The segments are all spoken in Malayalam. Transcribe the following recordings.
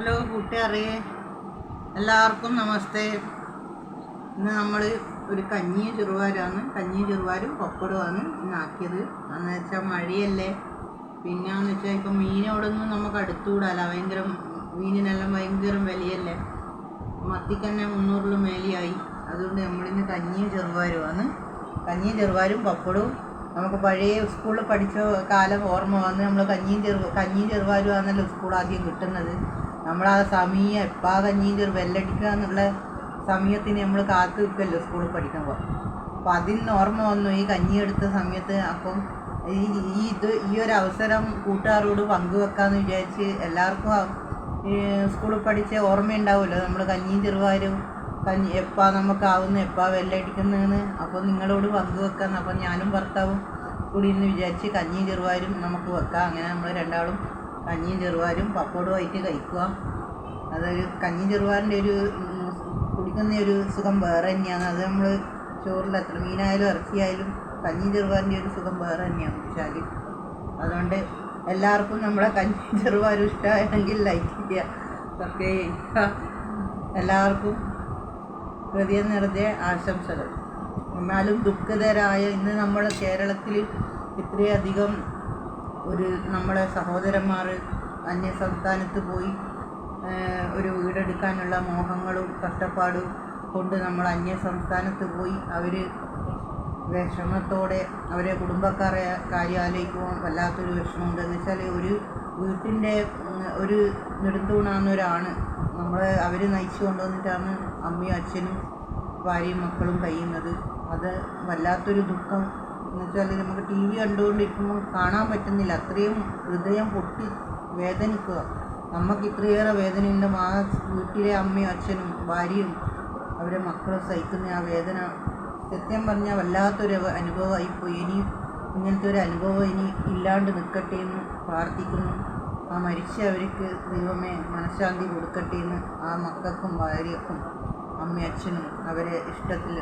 ഹലോ കൂട്ടുകാരെ, എല്ലാവർക്കും നമസ്തേ. ഇന്ന് നമ്മൾ ഒരു കഞ്ഞി ചെറുവാരും പപ്പടമാണ് ഇന്നാക്കിയത്. എന്ന് വെച്ചാൽ മഴയല്ലേ, പിന്നെയെന്ന് വെച്ചാൽ ഇപ്പം മീനോടൊന്നും നമുക്ക് അടുത്തുകൂടാല്ല. മീനിനെല്ലാം ഭയങ്കര വിലയല്ലേ. മത്തിക്കന്നെ 300 മേലെയായി. അതുകൊണ്ട് നമ്മളിന്ന് കഞ്ഞിയും ചെറുവാരും പപ്പടവും. നമുക്ക് പഴയ സ്കൂളിൽ പഠിച്ച കാലം ഓർമ്മ വന്ന് നമ്മൾ കഞ്ഞിയും ചെറുവാരും ആണല്ലോ സ്കൂൾ ആദ്യം കിട്ടുന്നത്. നമ്മളാ സമയം കഞ്ഞിയും വെല്ലടിക്കുക എന്നുള്ള സമയത്തിന് നമ്മൾ കാത്തു നിൽക്കല്ലോ സ്കൂളിൽ പഠിക്കുമ്പോൾ. അപ്പം അതിന് ഓർമ്മ വന്നു ഈ കഞ്ഞി എടുത്ത സമയത്ത്. അപ്പം ഈ ഒരു അവസരം കൂട്ടുകാരോട് പങ്കുവെക്കാമെന്ന് വിചാരിച്ച്. എല്ലാവർക്കും സ്കൂളിൽ പഠിച്ച ഓർമ്മയുണ്ടാവുമല്ലോ, നമ്മൾ കഞ്ഞിയും ചെറുവാരും നമുക്കാവുന്നു വെല്ലടിക്കുന്നതെന്ന്. അപ്പോൾ നിങ്ങളോട് പങ്കുവെക്കാമെന്ന്. അപ്പം ഞാനും ഭർത്താവും കൂടി ഇന്ന് വിചാരിച്ച് കഞ്ഞിയും ചെറുവാരും നമുക്ക് വെക്കാം. അങ്ങനെ നമ്മൾ രണ്ടാളും കഞ്ഞിയും ചെറുവാരും പപ്പടവുമായിട്ട് കഴിക്കുക. അതൊരു കഞ്ഞിയും ചെറുവാരിൻ്റെ കുടിക്കുന്ന ഒരു സുഖം വേറെ തന്നെയാണ്. അത് നമ്മൾ ചോറിൽ എത്ര മീനായാലും ഇറച്ചിയായാലും കഞ്ഞിയും ചെറുവാരിൻ്റെ ഒരു സുഖം വേറെ തന്നെയാണ് വെച്ചാൽ. അതുകൊണ്ട് എല്ലാവർക്കും നമ്മളെ കഞ്ഞിയും ചെറുവാരും ഇഷ്ടമായെങ്കിൽ ലൈക്ക് ചെയ്യുക, സബ്സ്ക്രൈബ് ചെയ്യുക. എല്ലാവർക്കും ഹൃദയം നിറഞ്ഞ ആശംസകൾ. എന്നാലും ദുഃഖിതരായ ഇന്ന് നമ്മൾ കേരളത്തിൽ ഇത്രയധികം നമ്മളെ സഹോദരന്മാർ അന്യ സംസ്ഥാനത്ത് പോയി ഒരു വീടെടുക്കാനുള്ള മോഹങ്ങളും കഷ്ടപ്പാടും കൊണ്ട് നമ്മൾ അന്യ സംസ്ഥാനത്ത് പോയി അവർ വിഷമത്തോടെ അവരെ കുടുംബക്കാരെ കാര്യം ആലോചിക്കുമ്പോൾ വല്ലാത്തൊരു വിഷമമുണ്ട്. എന്ന് വെച്ചാൽ ഒരു വീട്ടിൻ്റെ ഒരു നെടുന്തൂണാന്നൊരാണ് അവർ നയിച്ചു കൊണ്ടുവന്നിട്ടാണ് അമ്മയും അച്ഛനും ഭാര്യയും മക്കളും കഴിയുന്നത്. അത് വല്ലാത്തൊരു ദുഃഖം. എന്ന് വെച്ചാൽ നമുക്ക് ടി വി കണ്ടുകൊണ്ടിരിക്കുമ്പോൾ കാണാൻ പറ്റുന്നില്ല. അത്രയും ഹൃദയം പൊട്ടി വേദനിക്കുക. നമുക്ക് ഇത്രയേറെ വേദനയുണ്ട്. ആ വീട്ടിലെ അമ്മയും അച്ഛനും ഭാര്യയും അവരെ മക്കളും സഹിക്കുന്ന ആ വേദന സത്യം പറഞ്ഞാൽ വല്ലാത്തൊരു അനുഭവമായിപ്പോയി. ഇങ്ങനത്തെ ഒരു അനുഭവം ഇല്ലാണ്ട് നിൽക്കട്ടെ എന്ന് പ്രാർത്ഥിക്കുന്നു. ആ മരിച്ചവർക്ക് ദൈവമേ മനഃശാന്തി കൊടുക്കട്ടെ എന്ന് ആ മക്കൾക്കും ഭാര്യക്കും അമ്മയും അച്ഛനും അവരെ ഇഷ്ടത്തിൽ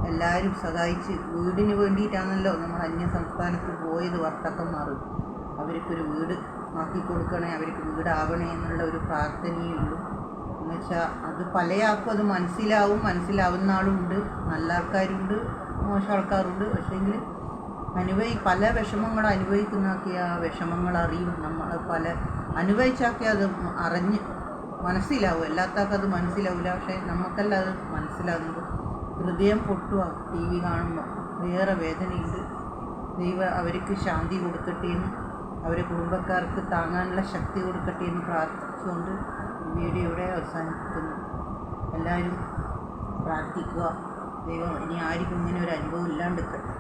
എല്ലാവരും സഹായിച്ച്. വീടിന് വേണ്ടിയിട്ടാണല്ലോ നമ്മൾ അന്യ സംസ്ഥാനത്ത് പോയത്. ഭർത്താക്കന്മാർ അവർക്കൊരു വീട് ആക്കി കൊടുക്കണേ, അവർക്ക് വീടാവണേ എന്നുള്ള ഒരു പ്രാർത്ഥനയേ ഉള്ളൂ. എന്ന് വെച്ചാൽ അത് പല ആൾക്കും അത് മനസ്സിലാവുന്ന ആളുണ്ട്, നല്ല ആൾക്കാരുണ്ട്, മോശം ആൾക്കാരുണ്ട്. പക്ഷേങ്കിൽ പല വിഷമങ്ങൾ അനുഭവിക്കുന്നതൊക്കെ ആ വിഷമങ്ങൾ അറിയും. നമ്മൾ അനുഭവിച്ചാക്കെ അത് അറിഞ്ഞ് മനസ്സിലാവും. എല്ലാവർക്കും അത് മനസ്സിലാവില്ല, പക്ഷേ നമുക്കല്ല അത് മനസ്സിലാകുന്നത്. ഹൃദയം പൊട്ടുക ടി വി കാണുമ്പോൾ. വേറെ വേദനയുണ്ട്. ദൈവം അവർക്ക് ശാന്തി കൊടുക്കട്ടെ എന്ന്, അവരെ കുടുംബക്കാർക്ക് താങ്ങാനുള്ള ശക്തി കൊടുക്കട്ടെ എന്ന് പ്രാർത്ഥിച്ചുകൊണ്ട് വീഡിയോ ഇവിടെ അവസാനിപ്പിക്കുന്നു. എല്ലാവരും പ്രാർത്ഥിക്കുക, ദൈവം ഇനി ആർക്കും ഇങ്ങനെ ഒരു അനുഭവം ഇല്ലാണ്ടിരിക്കട്ടെ.